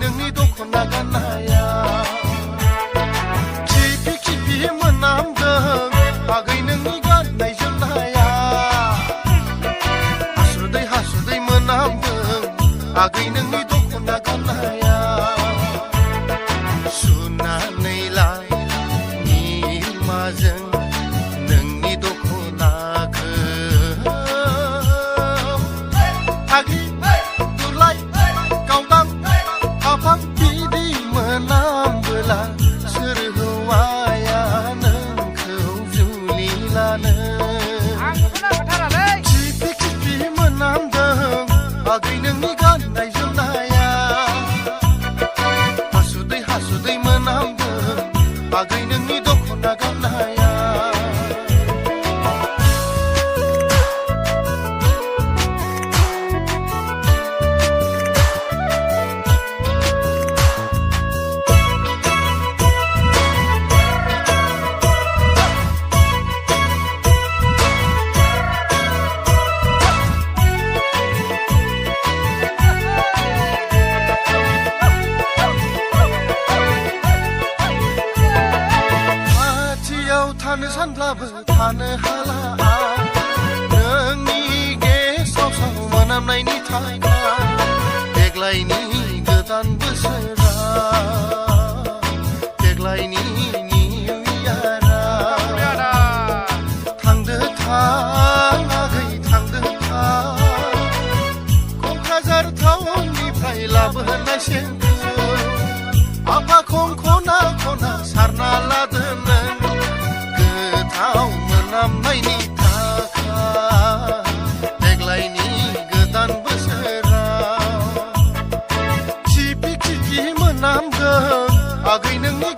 नोंनि दख'ना गाननाया खिफि खिफि मोनामदों आगै नोंनि गाननाय जोमनाया हासुदै हासुदै मोनामदों आगै नोंनि दख'ना गाननाया सुनानै ला निमाजों नोंनि दख'नाखौ आगै दुलाय गावदां आफां बिदि मोनामबोला सोर हौवाया नोंखौ जुलि लानो खिफि खिफि मोनामदों आगै नोंनि गाननाय जोमनाया हासुदै हासुदै मोनामदों आगै नोंनि दख'ना गाननाया थानो सानब्लाबो थानो हाला नोंनि गेसाव साव मोनामनायनि थाखाय देग्लायनि गोदान बोसोरा देग्लायनि निउ इयारा थांदो थां आगै थांदो थां क'क्राझार टाउननिफ्राय लाबोनाय सेन्टखौ आफा खना खना सारना लादों नों गोथाव मोनामनायनि थाखाय देग्लायनि गोदान बोसोराव खिफि खिफि मोनामदों आगै नोंनि